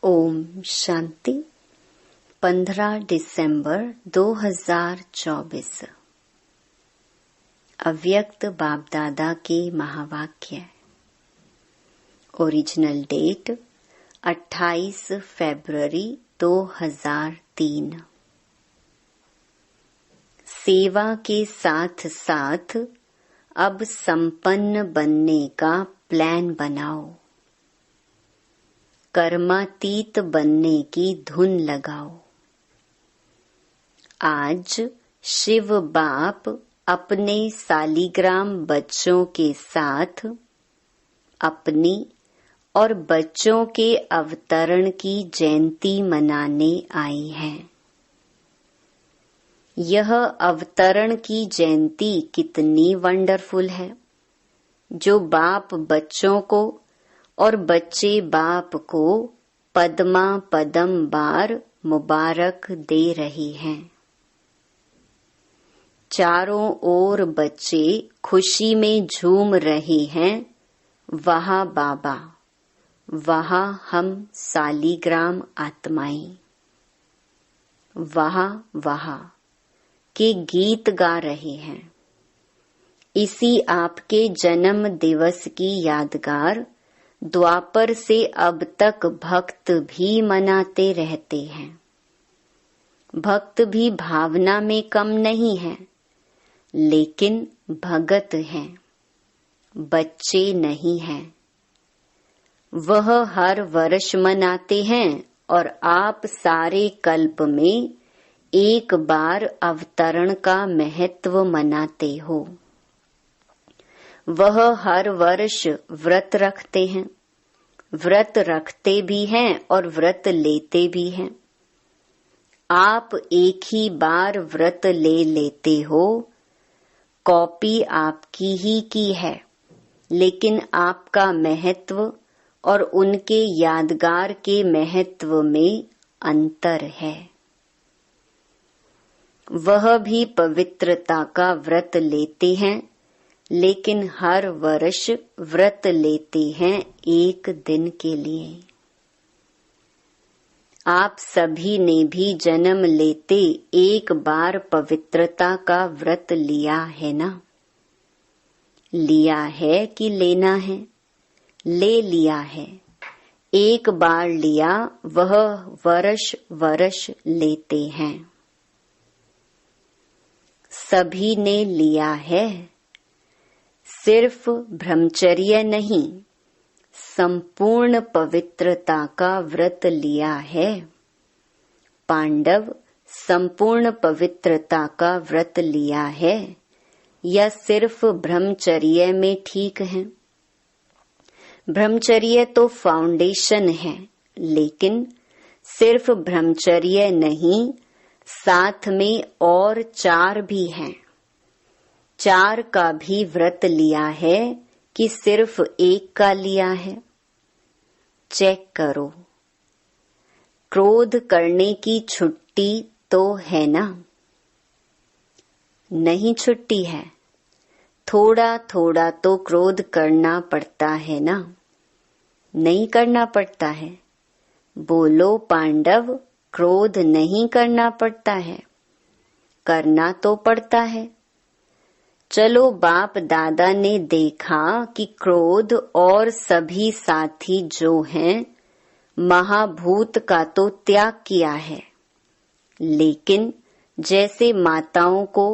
ओम शांति। 15 दिसंबर 2024। अव्यक्त बाप दादा के महावाक्य। ओरिजिनल डेट 28 फरवरी 2003। सेवा के साथ साथ अब संपन्न बनने का प्लान बनाओ। कर्मातीत बनने की धुन लगाओ। आज शिव बाप अपने सालिग्राम बच्चों के साथ अपनी और बच्चों के अवतरण की जयंती मनाने आई हैं। यह अवतरण की जयंती कितनी वंडरफुल है, जो बाप बच्चों को और बच्चे बाप को पद्मा पदम बार मुबारक दे रही हैं। चारों ओर बच्चे खुशी में झूम रहे हैं। वहाँ बाबा, वहाँ हम सालिग्राम आत्माएं, वहाँ के गीत गा रहे हैं। इसी आपके जन्म दिवस की यादगार द्वापर से अब तक भक्त भी मनाते रहते हैं। भक्त भी भावना में कम नहीं है, लेकिन भगत हैं, बच्चे नहीं हैं। वह हर वर्ष मनाते हैं और आप सारे कल्प में एक बार अवतरण का महत्व मनाते हो। वह हर वर्ष व्रत रखते हैं, व्रत रखते भी हैं और व्रत लेते भी हैं। आप एक ही बार व्रत ले लेते हो। कॉपी आपकी ही की है, लेकिन आपका महत्व और उनके यादगार के महत्व में अंतर है। वह भी पवित्रता का व्रत लेते हैं, लेकिन हर वर्ष व्रत लेते हैं एक दिन के लिए। आप सभी ने भी जन्म लेते एक बार पवित्रता का व्रत लिया है ना? लिया है कि लेना है? ले लिया है। एक बार लिया, वह वर्ष वर्ष लेते हैं। सभी ने लिया है। सिर्फ ब्रह्मचर्य नहीं, संपूर्ण पवित्रता का व्रत लिया है। पांडव संपूर्ण पवित्रता का व्रत लिया है या सिर्फ ब्रह्मचर्य में ठीक है? ब्रह्मचर्य तो फाउंडेशन है, लेकिन सिर्फ ब्रह्मचर्य नहीं, साथ में और 4 भी हैं। 4 का भी व्रत लिया है कि सिर्फ एक का लिया है? चेक करो। क्रोध करने की छुट्टी तो है ना? नहीं छुट्टी है। थोड़ा थोड़ा तो क्रोध करना पड़ता है ना? नहीं करना पड़ता है। बोलो पांडव, क्रोध नहीं करना पड़ता है? करना तो पड़ता है। चलो बाप दादा ने देखा कि क्रोध और सभी साथी जो हैं, महाभूत का तो त्याग किया है, लेकिन जैसे माताओं को,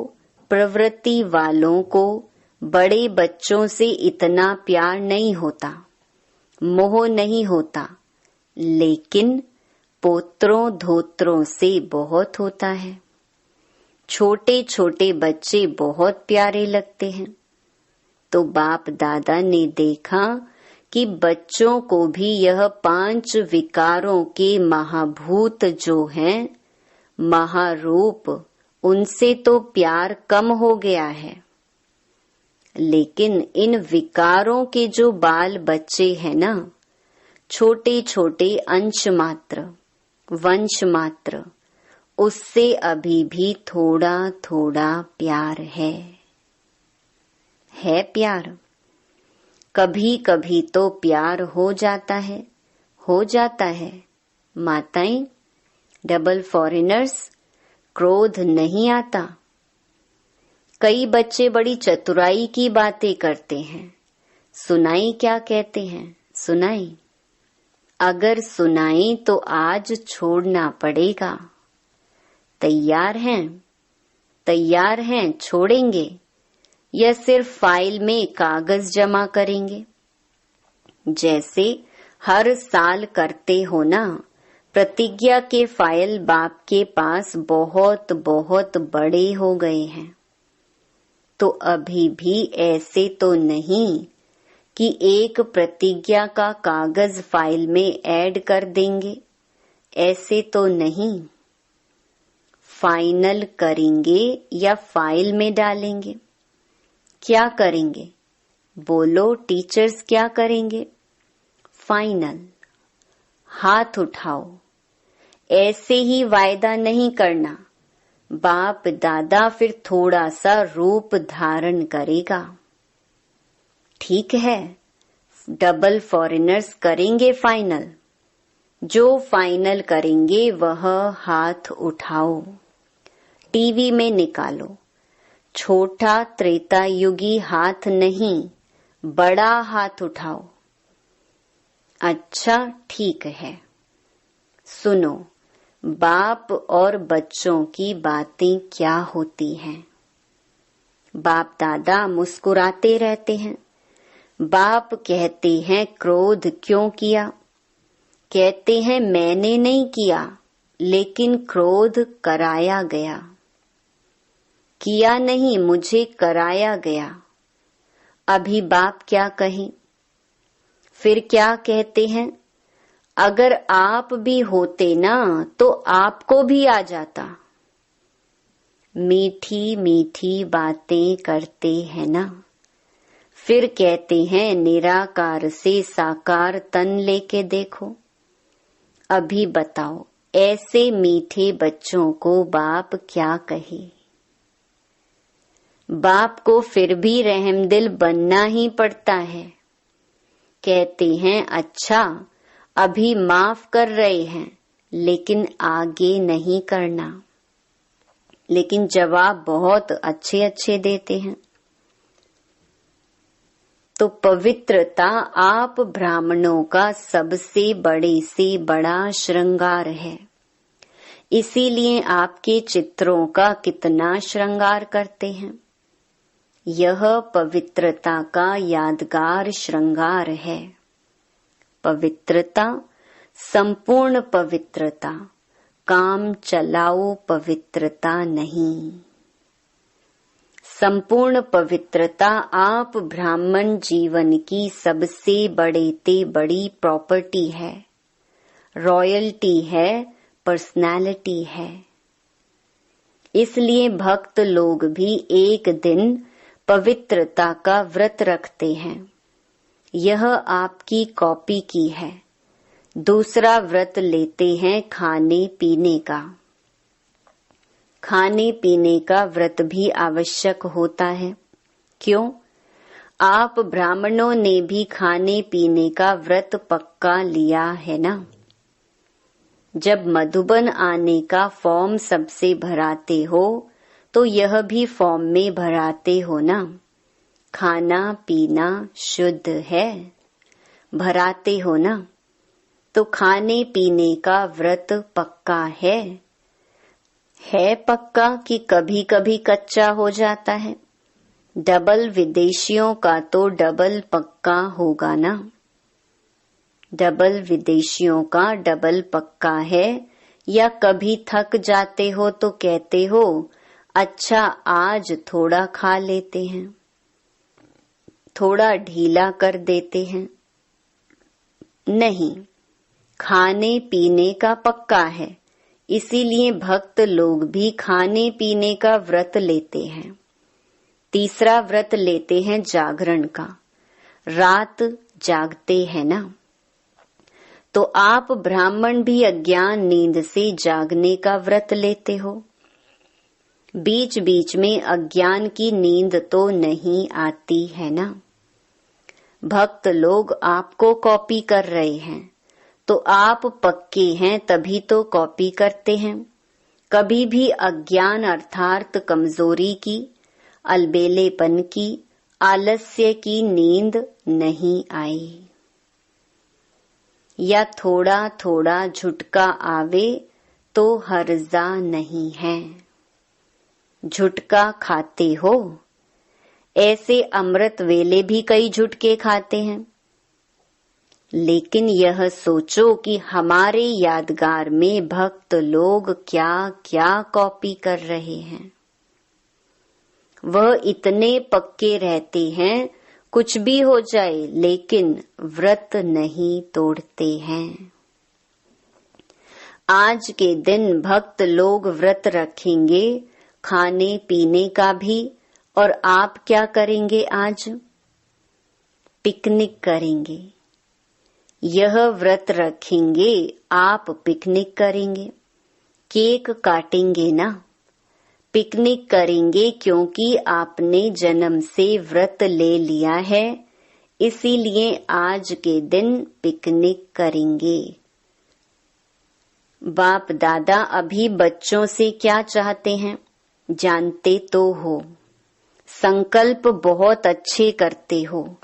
प्रवृत्ति वालों को बड़े बच्चों से इतना प्यार नहीं होता, मोह नहीं होता, लेकिन पोत्रों धोत्रों से बहुत होता है। छोटे छोटे बच्चे बहुत प्यारे लगते हैं। तो बाप दादा ने देखा कि बच्चों को भी यह 5 विकारों के महाभूत जो हैं, महारूप, उनसे तो प्यार कम हो गया है। लेकिन इन विकारों के जो बाल बच्चे हैं ना, छोटे छोटे अंश मात्र, वंश मात्र, उससे अभी भी थोड़ा थोड़ा प्यार है प्यार। कभी कभी तो प्यार हो जाता है, माताएं, डबल फॉरेनर्स, क्रोध नहीं आता। कई बच्चे बड़ी चतुराई की बातें करते हैं। सुनाई क्या कहते हैं? सुनाई। अगर सुनाई तो आज छोड़ना पड़ेगा। तैयार हैं? तैयार हैं, छोड़ेंगे या सिर्फ फाइल में कागज जमा करेंगे? जैसे हर साल करते हो ना, प्रतिज्ञा के फाइल बाप के पास बहुत बहुत बड़े हो गए हैं। तो अभी भी ऐसे तो नहीं कि एक प्रतिज्ञा का कागज फाइल में ऐड कर देंगे, ऐसे तो नहीं। फाइनल करेंगे या फाइल में डालेंगे? क्या करेंगे? बोलो टीचर्स, क्या करेंगे? फाइनल। हाथ उठाओ। ऐसे ही वायदा नहीं करना। बाप दादा फिर थोड़ा सा रूप धारण करेगा। ठीक है, डबल फॉरेनर्स करेंगे फाइनल। जो फाइनल करेंगे वह हाथ उठाओ। टीवी में निकालो। छोटा त्रेता युगी हाथ नहीं, बड़ा हाथ उठाओ। अच्छा, ठीक है। सुनो, बाप और बच्चों की बातें क्या होती हैं। बाप दादा मुस्कुराते रहते हैं। बाप कहते हैं क्रोध क्यों किया? कहते हैं मैंने नहीं किया, लेकिन क्रोध कराया गया। किया नहीं, मुझे कराया गया। अभी बाप क्या कहें? फिर क्या कहते हैं? अगर आप भी होते ना तो आपको भी आ जाता। मीठी मीठी बातें करते हैं ना। फिर कहते हैं निराकार से साकार तन लेके देखो। अभी बताओ, ऐसे मीठे बच्चों को बाप क्या कहे? बाप को फिर भी रहमदिल बनना ही पड़ता है। कहते हैं अच्छा, अभी माफ कर रहे हैं, लेकिन आगे नहीं करना। लेकिन जवाब बहुत अच्छे अच्छे देते हैं। तो पवित्रता आप ब्राह्मणों का सबसे बड़े से बड़ा श्रृंगार है। इसीलिए आपके चित्रों का कितना श्रृंगार करते हैं। यह पवित्रता का यादगार श्रृंगार है। पवित्रता, संपूर्ण पवित्रता, काम चलाओ पवित्रता नहीं। संपूर्ण पवित्रता आप ब्राह्मण जीवन की सबसे बड़े ते बड़ी प्रॉपर्टी है, रॉयल्टी है, पर्सनालिटी है। इसलिए भक्त लोग भी एक दिन पवित्रता का व्रत रखते हैं। यह आपकी कॉपी की है। दूसरा व्रत लेते हैं खाने पीने का। खाने पीने का व्रत भी आवश्यक होता है। क्यों? आप ब्राह्मणों ने भी खाने पीने का व्रत पक्का लिया है ना। जब मधुबन आने का फॉर्म सबसे भराते हो तो यह भी फॉर्म में भराते हो ना। खाना पीना शुद्ध है, भराते हो ना। तो खाने पीने का व्रत पक्का है पक्का कि कभी कभी कच्चा हो जाता है। डबल विदेशियों का तो डबल पक्का होगा ना। डबल विदेशियों का डबल पक्का है। या कभी थक जाते हो तो कहते हो अच्छा आज थोड़ा खा लेते हैं, थोड़ा ढीला कर देते हैं। नहीं, खाने पीने का पक्का है। इसीलिए भक्त लोग भी खाने पीने का व्रत लेते हैं। तीसरा व्रत लेते हैं जागरण का। रात जागते हैं ना। तो आप ब्राह्मण भी अज्ञान नींद से जागने का व्रत लेते हो। बीच बीच में अज्ञान की नींद तो नहीं आती है ना। भक्त लोग आपको कॉपी कर रहे हैं तो आप पक्के हैं तभी तो कॉपी करते हैं। कभी भी अज्ञान अर्थात कमजोरी की, अलबेलेपन की, आलस्य की नींद नहीं आई। या थोड़ा थोड़ा झुटका आवे तो हर्जा नहीं है। झुटका खाते हो? ऐसे अमृत वेले भी कई झुटके खाते हैं। लेकिन यह सोचो कि हमारे यादगार में भक्त लोग क्या क्या कॉपी कर रहे हैं। वह इतने पक्के रहते हैं कुछ भी हो जाए, लेकिन व्रत नहीं तोड़ते हैं। आज के दिन भक्त लोग व्रत रखेंगे, खाने पीने का भी। और आप क्या करेंगे आज? पिकनिक करेंगे। यह व्रत रखेंगे, आप पिकनिक करेंगे। केक काटेंगे ना? पिकनिक करेंगे क्योंकि आपने जन्म से व्रत ले लिया है, इसीलिए आज के दिन पिकनिक करेंगे। बाप दादा अभी बच्चों से क्या चाहते हैं जानते तो हो। संकल्प बहुत अच्छे करते हो।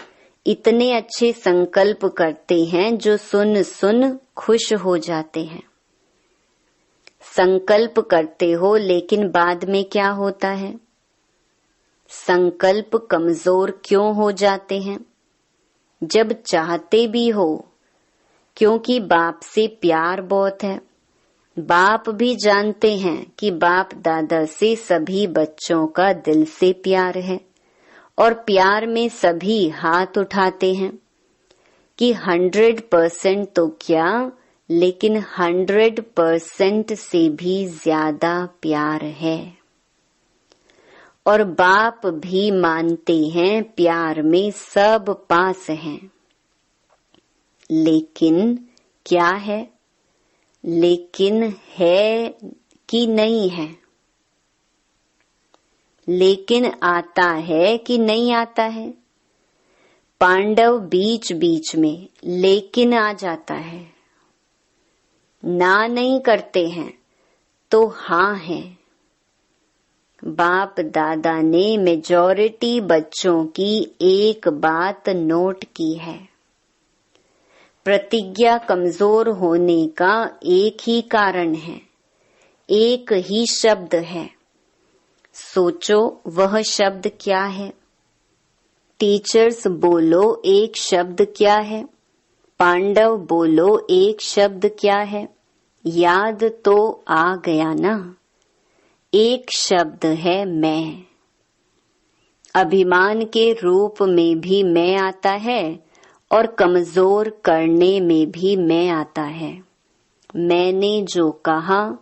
इतने अच्छे संकल्प करते हैं जो सुन सुन खुश हो जाते हैं। संकल्प करते हो, लेकिन बाद में क्या होता है? संकल्प कमजोर क्यों हो जाते हैं? जब चाहते भी हो, क्योंकि बाप से प्यार बहुत है। बाप भी जानते हैं कि बाप दादा से सभी बच्चों का दिल से प्यार है, और प्यार में सभी हाथ उठाते हैं कि 100% तो क्या, लेकिन 100% से भी ज्यादा प्यार है। और बाप भी मानते हैं प्यार में सब पास हैं। लेकिन क्या है? लेकिन है कि नहीं है? लेकिन आता है कि नहीं आता है? पांडव बीच बीच में लेकिन आ जाता है। ना नहीं करते हैं तो हाँ है। बाप दादा ने मेजॉरिटी बच्चों की एक बात नोट की है। प्रतिज्ञा कमजोर होने का एक ही कारण है, एक ही शब्द है। सोचो वह शब्द क्या है? टीचर्स बोलो एक शब्द क्या है? पांडव बोलो एक शब्द क्या है? याद तो आ गया ना? एक शब्द है मैं। अभिमान के रूप में भी मैं आता है और कमजोर करने में भी मैं आता है। मैंने जो कहा,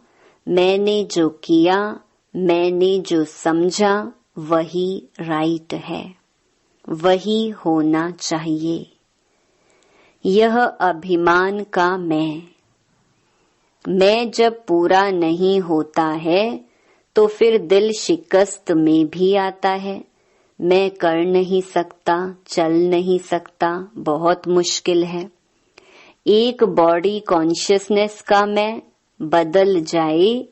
मैंने जो किया, मैंने जो समझा, वही राइट है, वही होना चाहिए। यह अभिमान का मैं जब पूरा नहीं होता है तो फिर दिल शिकस्त में भी आता है। मैं कर नहीं सकता, चल नहीं सकता, बहुत मुश्किल है। एक बॉडी कॉन्शियसनेस का मैं बदल जाए,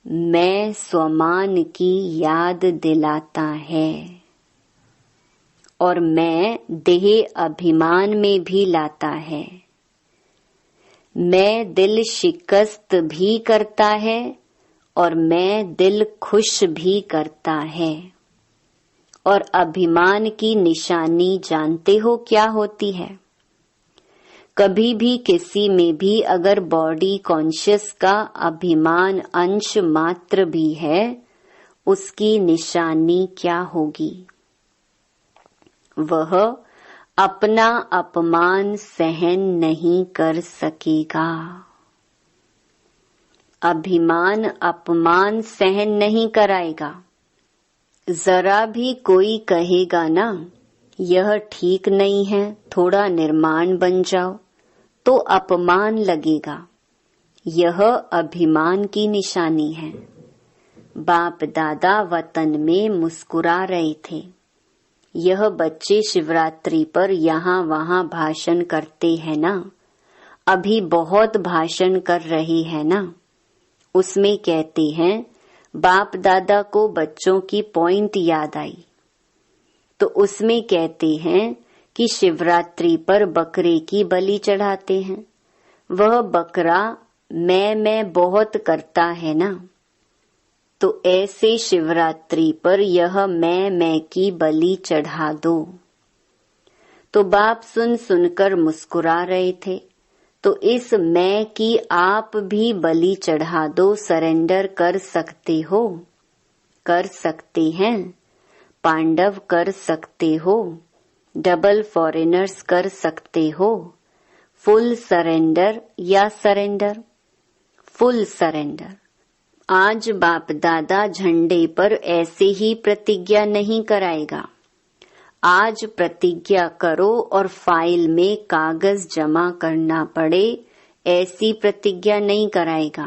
मैं स्वमान की याद दिलाता है। और मैं देह अभिमान में भी लाता है। मैं दिल शिकस्त भी करता है और मैं दिल खुश भी करता है। और अभिमान की निशानी जानते हो क्या होती है? कभी भी किसी में भी अगर बॉडी कॉन्शियस का अभिमान अंश मात्र भी है, उसकी निशानी क्या होगी? वह अपना अपमान सहन नहीं कर सकेगा। अभिमान अपमान सहन नहीं कराएगा। जरा भी कोई कहेगा ना, यह ठीक नहीं है, थोड़ा निर्माण बन जाओ, तो अपमान लगेगा। यह अभिमान की निशानी है। बाप दादा वतन में मुस्कुरा रहे थे। यह बच्चे शिवरात्रि पर यहाँ वहाँ भाषण करते हैं ना, अभी बहुत भाषण कर रही है ना, उसमें कहते हैं बाप दादा को बच्चों की पॉइंट याद आई, तो उसमें कहते हैं कि शिवरात्रि पर बकरे की बलि चढ़ाते हैं। वह बकरा मैं बहुत करता है ना, तो ऐसे शिवरात्रि पर यह मैं की बलि चढ़ा दो। तो बाप सुन सुनकर मुस्कुरा रहे थे। तो इस मैं की आप भी बलि चढ़ा दो, सरेंडर कर सकते हो, कर सकते हैं। पांडव कर सकते हो, डबल फॉरेनर्स कर सकते हो। फुल सरेंडर या सरेंडर? Full surrender. आज बाप दादा झंडे पर ऐसे ही प्रतिज्ञा नहीं कराएगा। आज प्रतिज्ञा करो और फाइल में कागज जमा करना पड़े, ऐसी प्रतिज्ञा नहीं कराएगा।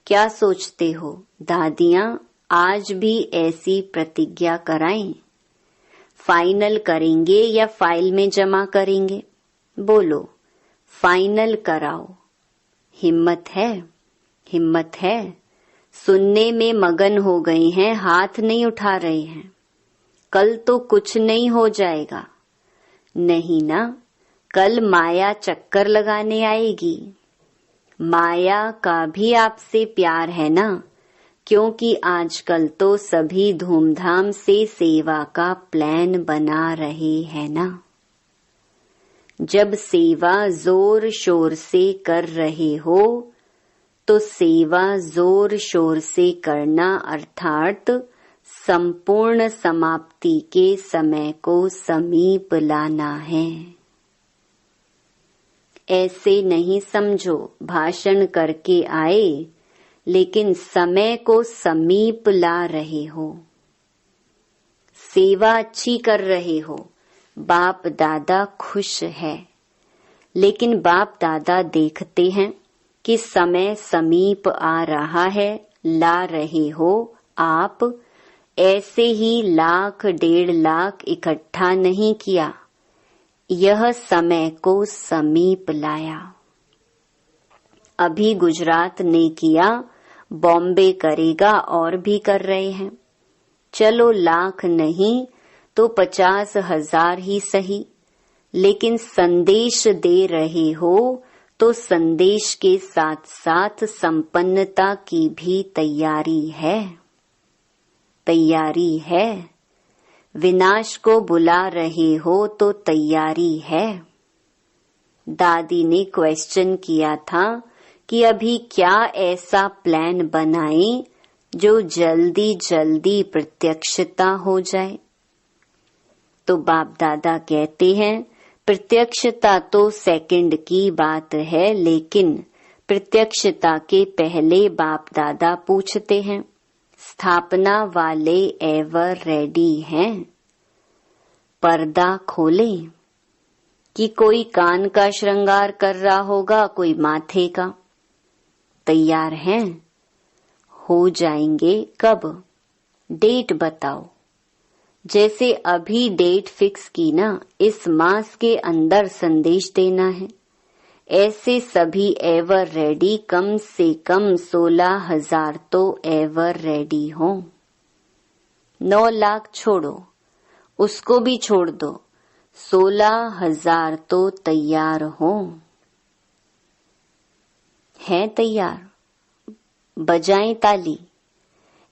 क्या सोचते हो दादियां आज भी ऐसी प्रतिज्ञा कराएं? फाइनल करेंगे या फाइल में जमा करेंगे? बोलो, फाइनल कराओ। हिम्मत है? हिम्मत है? सुनने में मगन हो गए हैं, हाथ नहीं उठा रहे हैं। कल तो कुछ नहीं हो जाएगा। नहीं ना, कल माया चक्कर लगाने आएगी। माया का भी आपसे प्यार है ना, क्योंकि आजकल तो सभी धूमधाम से सेवा का प्लान बना रहे हैं ना। जब सेवा जोर शोर से कर रहे हो तो सेवा जोर शोर से करना, अर्थात संपूर्ण समाप्ति के समय को समीप लाना है। ऐसे नहीं समझो भाषण करके आए लेकिन समय को समीप ला रहे हो। सेवा अच्छी कर रहे हो, बाप दादा खुश है। लेकिन बाप दादा देखते हैं कि समय समीप आ रहा है, ला रहे हो आप। ऐसे ही 1,00,000 1.5 लाख इकट्ठा नहीं किया, यह समय को समीप लाया। अभी गुजरात ने किया, बॉम्बे करेगा और भी कर रहे हैं। चलो 1,00,000 नहीं तो 50,000 ही सही, लेकिन संदेश दे रहे हो तो संदेश के साथ साथ संपन्नता की भी तैयारी है। तैयारी है। विनाश को बुला रहे हो तो तैयारी है। दादी ने क्वेश्चन किया था कि अभी क्या ऐसा प्लान बनाएं जो जल्दी जल्दी प्रत्यक्षता हो जाए। तो बाप दादा कहते हैं प्रत्यक्षता तो सेकंड की बात है, लेकिन प्रत्यक्षता के पहले बाप दादा पूछते हैं स्थापना वाले एवर रेडी हैं? पर्दा खोलें कि कोई कान का श्रृंगार कर रहा होगा, कोई माथे का। तैयार हैं? हो जाएंगे कब? डेट बताओ। जैसे अभी डेट फिक्स की ना, इस मास के अंदर संदेश देना है। ऐसे सभी एवर रेडी, कम से कम 16,000 तो एवर रेडी हो। 9 लाख छोड़ो, उसको भी छोड़ दो, 16,000 तो तैयार हो। हैं तैयार? बजाएं ताली।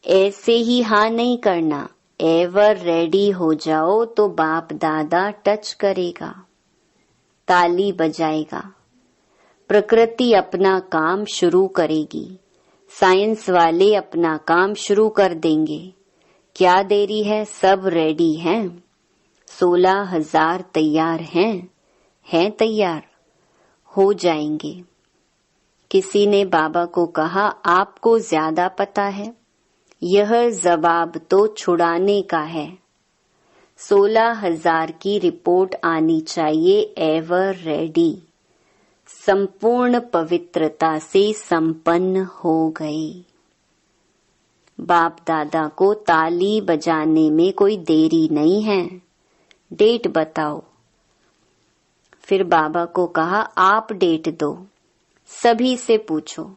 ऐसे ही हाँ नहीं करना, एवर रेडी हो जाओ तो बाप दादा टच करेगा, ताली बजाएगा। प्रकृति अपना काम शुरू करेगी, साइंस वाले अपना काम शुरू कर देंगे। क्या देरी है? सब रेडी हैं। 16,000 तैयार हैं तैयार, हो जाएंगे। किसी ने बाबा को कहा आपको ज्यादा पता है, यह जवाब तो छुड़ाने का है। 16,000 की रिपोर्ट आनी चाहिए एवर रेडी, संपूर्ण पवित्रता से संपन्न हो गई। बाप दादा को ताली बजाने में कोई देरी नहीं है। डेट बताओ। फिर बाबा को कहा, आप डेट दो, सभी से पूछो।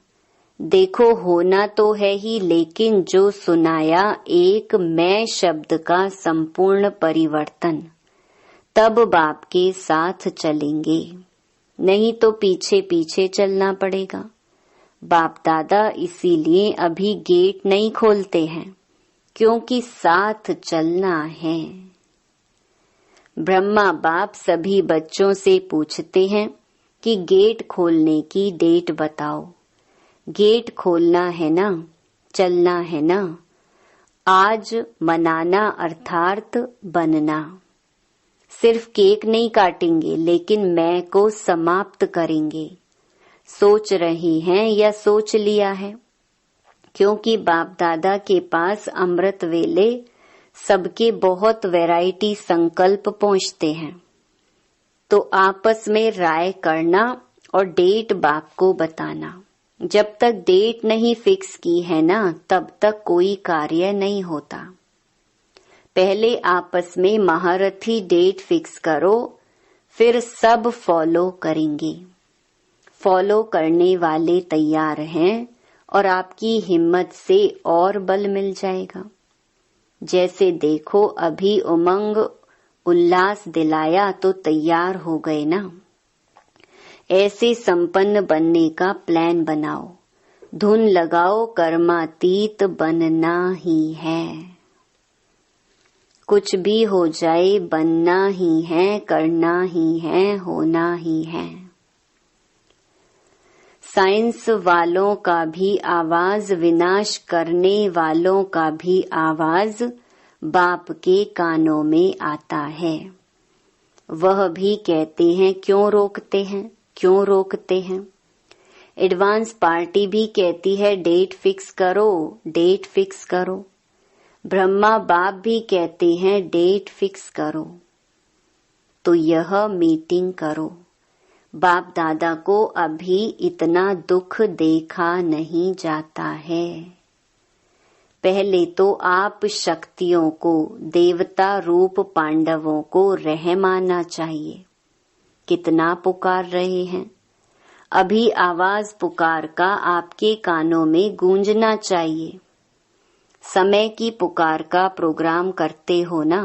देखो होना तो है ही, लेकिन जो सुनाया एक मैं शब्द का संपूर्ण परिवर्तन, तब बाप के साथ चलेंगे, नहीं तो पीछे पीछे चलना पड़ेगा। बाप दादा इसीलिए अभी गेट नहीं खोलते हैं, क्योंकि साथ चलना है। ब्रह्मा बाप सभी बच्चों से पूछते हैं कि गेट खोलने की डेट बताओ। गेट खोलना है ना, चलना है ना। आज मनाना अर्थात बनना। सिर्फ केक नहीं काटेंगे, लेकिन मैं को समाप्त करेंगे। सोच रही हैं या सोच लिया है? क्योंकि बाप दादा के पास अमृत वेले सबके बहुत वैरायटी संकल्प पहुंचते हैं, तो आपस में राय करना और डेट बाप को बताना। जब तक डेट नहीं फिक्स की है ना, तब तक कोई कार्य नहीं होता। पहले आपस में महारथी डेट फिक्स करो, फिर सब फॉलो करेंगे। फॉलो करने वाले तैयार हैं और आपकी हिम्मत से और बल मिल जाएगा। जैसे देखो अभी उमंग उल्लास दिलाया तो तैयार हो गए ना। ऐसे संपन्न बनने का प्लान बनाओ, धुन लगाओ, कर्मातीत बनना ही है। कुछ भी हो जाए बनना ही है, करना ही है, होना ही है। साइंस वालों का भी आवाज, विनाश करने वालों का भी आवाज बाप के कानों में आता है। वह भी कहते हैं क्यों रोकते हैं, क्यों रोकते हैं। एडवांस पार्टी भी कहती है डेट फिक्स करो, डेट फिक्स करो। ब्रह्मा बाप भी कहते हैं डेट फिक्स करो। तो यह मीटिंग करो। बाप दादा को अभी इतना दुख देखा नहीं जाता है। पहले तो आप शक्तियों को, देवता रूप पांडवों को रहम आना चाहिए। कितना पुकार रहे हैं। अभी आवाज पुकार का आपके कानों में गूंजना चाहिए। समय की पुकार का प्रोग्राम करते हो ना,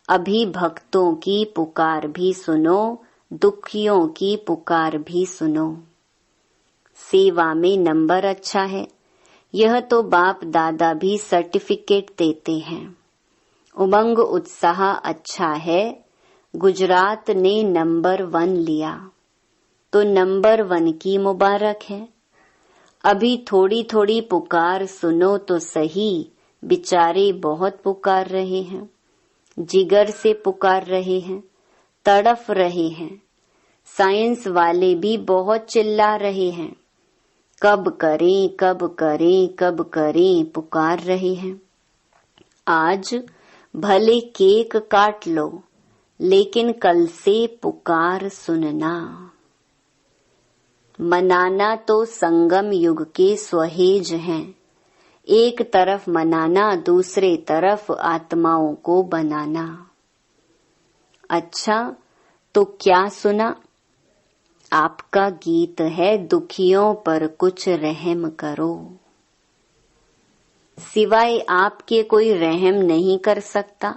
अभी भक्तों की पुकार भी सुनो, दुखियों की पुकार भी सुनो। सेवा में नंबर अच्छा है, यह तो बाप दादा भी सर्टिफिकेट देते हैं। उमंग उत्साह अच्छा है, गुजरात ने नंबर 1 लिया, तो नंबर 1 की मुबारक है। अभी थोड़ी थोड़ी पुकार सुनो तो सही, बेचारे बहुत पुकार रहे हैं, जिगर से पुकार रहे हैं, तड़फ रहे हैं। साइंस वाले भी बहुत चिल्ला रहे हैं, कब करें, कब करें, कब करें, पुकार रहे हैं। आज भले केक काट लो, लेकिन कल से पुकार सुनना। मनाना तो संगम युग के स्वहेज हैं। एक तरफ मनाना, दूसरे तरफ आत्माओं को बनाना। अच्छा, तो क्या सुना? आपका गीत है दुखियों पर कुछ रहम करो। सिवाय आपके कोई रहम नहीं कर सकता,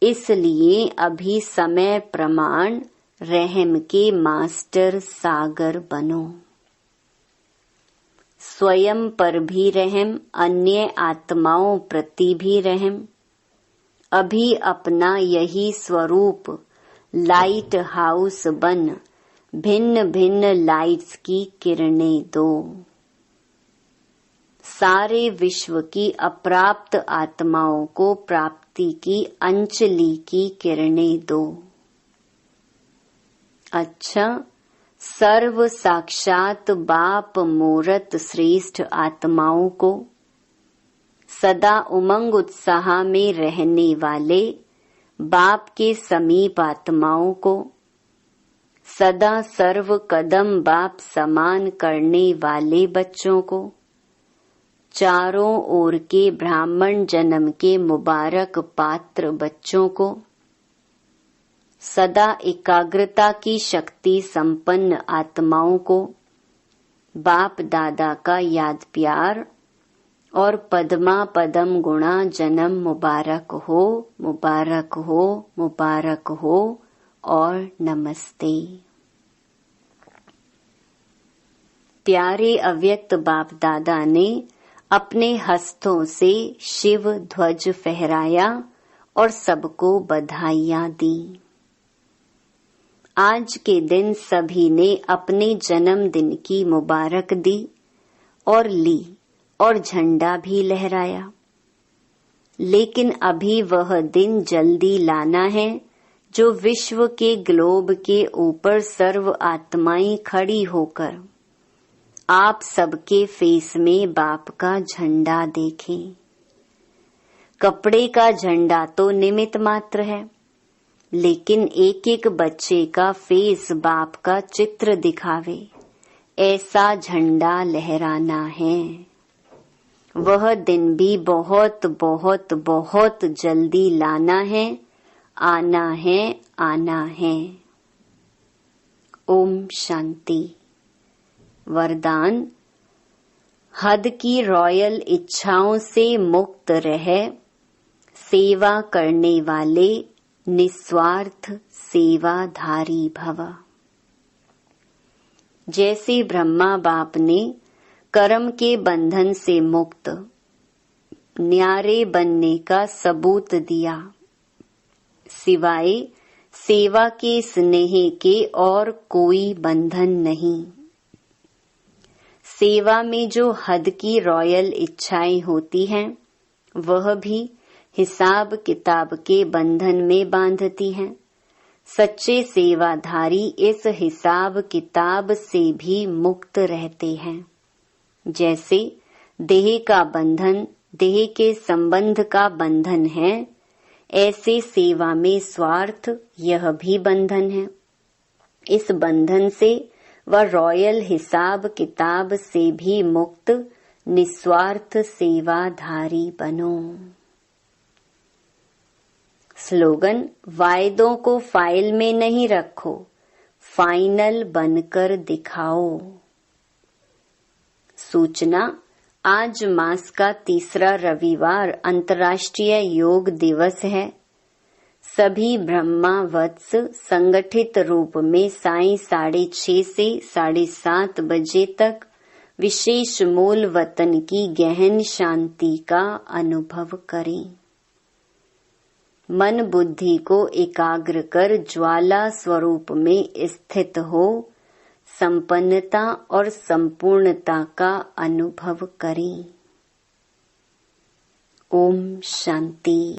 इसलिए अभी समय प्रमाण रहम के मास्टर सागर बनो। स्वयं पर भी रहम, अन्य आत्माओं प्रति भी रहम। अभी अपना यही स्वरूप लाइट हाउस बन भिन्न भिन्न लाइट्स की किरणें दो। सारे विश्व की अप्राप्त आत्माओं को प्राप्ति की अंचली की किरणें दो। अच्छा, सर्व साक्षात बाप मूरत श्रेष्ठ आत्माओं को, सदा उमंग उत्साह में रहने वाले बाप के समीप आत्माओं को, सदा सर्व कदम बाप समान करने वाले बच्चों को, चारों ओर के ब्राह्मण जन्म के मुबारक पात्र बच्चों को, सदा एकाग्रता की शक्ति संपन्न आत्माओं को बाप दादा का याद प्यार और पद्मा पदम गुणा जन्म मुबारक हो, मुबारक हो, मुबारक हो और नमस्ते। प्यारे अव्यक्त बाप दादा ने अपने हस्तों से शिव ध्वज फहराया और सबको बधाइयां दी। आज के दिन सभी ने अपने जन्मदिन की मुबारक दी और ली और झंडा भी लहराया। लेकिन अभी वह दिन जल्दी लाना है जो विश्व के ग्लोब के ऊपर सर्व आत्माएं खड़ी होकर आप सबके फेस में बाप का झंडा देखें। कपड़े का झंडा तो निमित्त मात्र है, लेकिन एक एक बच्चे का फेस बाप का चित्र दिखावे, ऐसा झंडा लहराना है। वह दिन भी बहुत बहुत बहुत जल्दी लाना है, आना है, आना है। ओम शांति। वरदान। हद की रॉयल इच्छाओं से मुक्त रह सेवा करने वाले निस्वार्थ सेवाधारी भव। जैसे ब्रह्मा बाप ने कर्म के बंधन से मुक्त न्यारे बनने का सबूत दिया, सिवाय सेवा के स्नेह के और कोई बंधन नहीं। सेवा में जो हद की रॉयल इच्छाएं होती हैं, वह भी हिसाब किताब के बंधन में बांधती हैं। सच्चे सेवाधारी इस हिसाब किताब से भी मुक्त रहते हैं। जैसे देह का बंधन देह के संबंध का बंधन है, ऐसे सेवा में स्वार्थ यह भी बंधन है। इस बंधन से व रॉयल हिसाब किताब से भी मुक्त निस्वार्थ सेवाधारी बनो। स्लोगन। वायदों को फाइल में नहीं रखो, फाइनल बनकर दिखाओ। सूचना। आज मास का तीसरा रविवार अंतर्राष्ट्रीय योग दिवस है। सभी ब्रह्मा वत्स संगठित रूप में सायं 6:30 से 7:30 बजे तक विशेष मूल वतन की गहन शांति का अनुभव करें। मन बुद्धि को एकाग्र कर ज्वाला स्वरूप में स्थित हो संपन्नता और संपूर्णता का अनुभव करें। ओम शांति।